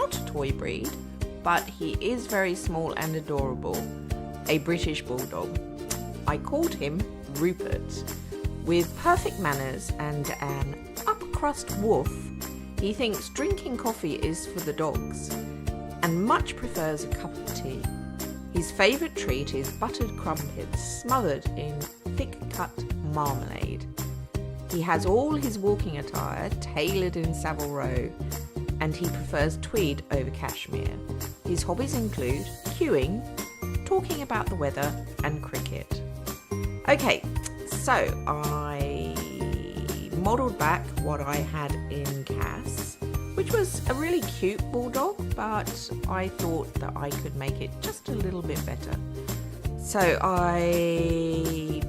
not a toy breed, but he is very small and adorable. A British Bulldog. I called him Rupert. With perfect manners and an upper crust woof, he thinks drinking coffee is for the dogs and much prefers a cup of tea. His favourite treat is buttered crumpets smothered in thick-cut marmalade. He has all his walking attire tailored in Savile Row, and he prefers tweed over cashmere. His hobbies include queuing, talking about the weather, and cricket. Okay, so I modelled back what I had in Cass, which was a really cute bulldog, but I thought that I could make it just a little bit better. So I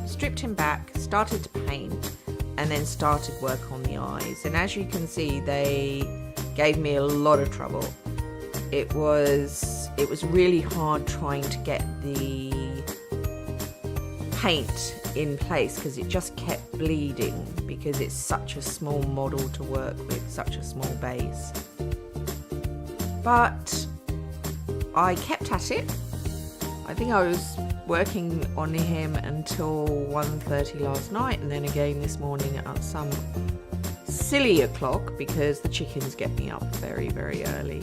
stripped him back, started to paint, and then started work on the eyes. And as you can see, they gave me a lot of trouble. It was really hard trying to get the paint in place because it just kept bleeding, because it's such a small model to work with, such a small base. But I kept at it. I think I was working on him until 1:30 last night, and then again this morning at some silly o'clock because the chickens get me up very, very early.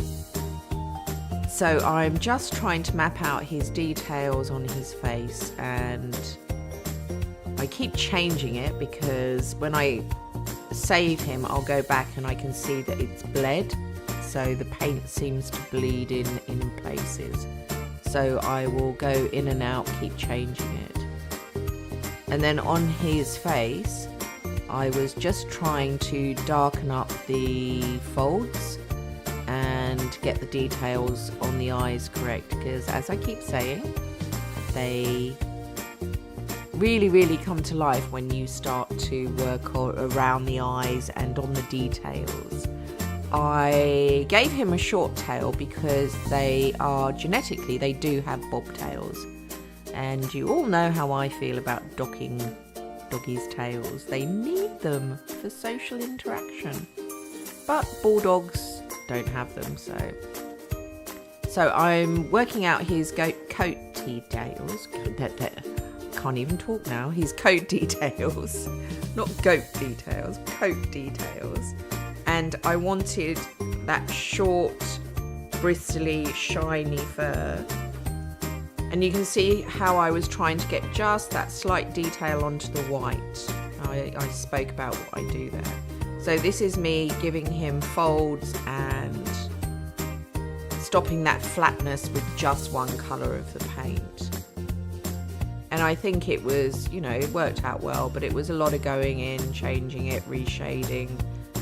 So I'm just trying to map out his details on his face, and I keep changing it because when I save him, I'll go back and I can see that it's bled. So the paint seems to bleed in places. So I will go in and out, keep changing it. And then on his face, I was just trying to darken up the folds and get the details on the eyes correct, because as I keep saying, they really come to life when you start to work around the eyes and on the details. I gave him a short tail because they are genetically, they do have bobtails, and you all know how I feel about docking doggies' tails. They need them for social interaction, but bulldogs don't have them. So I'm working out his coat details. Can't even talk now. His coat details, not goat details, coat details. And I wanted that short, bristly, shiny fur. And you can see how I was trying to get just that slight detail onto the white. I spoke about what I do there. So this is me giving him folds and stopping that flatness with just one colour of the paint. And I think it was, it worked out well, but it was a lot of going in, changing it, reshading,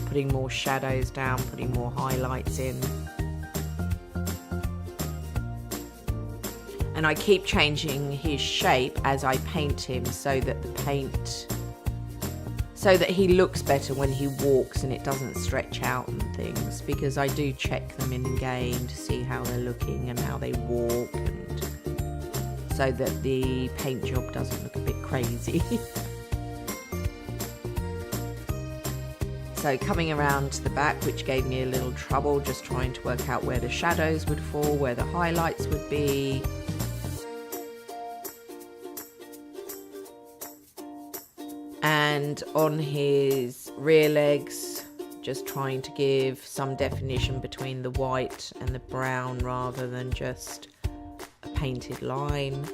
putting more shadows down, putting more highlights in. And I keep changing his shape as I paint him so that he looks better when he walks and it doesn't stretch out and things, because I do check them in game to see how they're looking and how they walk, and so that the paint job doesn't look a bit crazy. So coming around to the back, which gave me a little trouble, just trying to work out where the shadows would fall, where the highlights would be. And on his rear legs, just trying to give some definition between the white and the brown rather than just a painted line.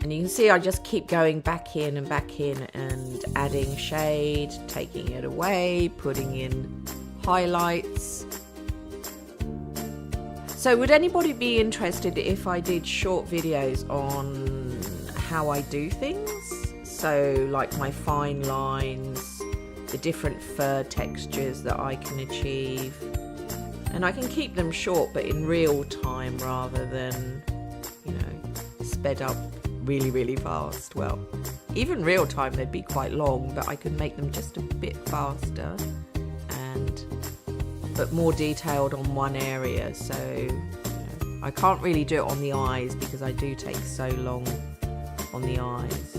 And you can see I just keep going back in and adding shade, taking it away, putting in highlights. So would anybody be interested if I did short videos on how I do things? So like my fine lines, the different fur textures that I can achieve. And I can keep them short but in real time rather than, sped up really fast. Well, even real time they'd be quite long, but I could make them just a bit faster but more detailed on one area. So I can't really do it on the eyes because I do take so long on the eyes.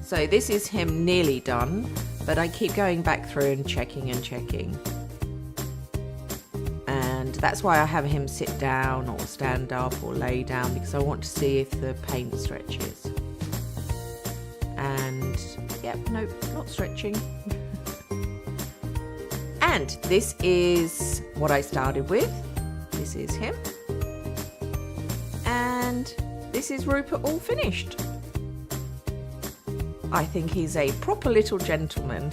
So this is him nearly done, but I keep going back through and checking. That's why I have him sit down or stand up or lay down, because I want to see if the paint stretches. And yep, nope, not stretching. And this is what I started with. This is him. And this is Rupert all finished. I think he's a proper little gentleman.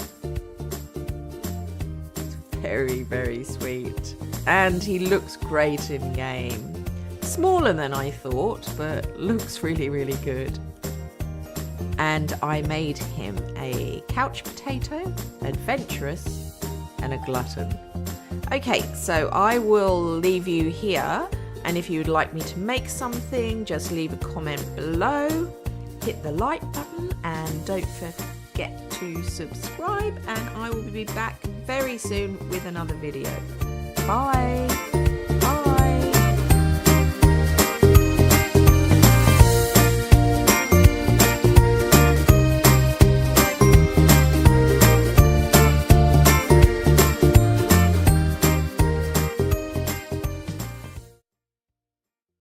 It's very, very sweet. And he looks great in game. Smaller than I thought, but looks really, really good. And I made him a couch potato, adventurous, and a glutton. Okay, so I will leave you here. And if you'd like me to make something, just leave a comment below. Hit the like button and don't forget to subscribe. And I will be back very soon with another video. Bye.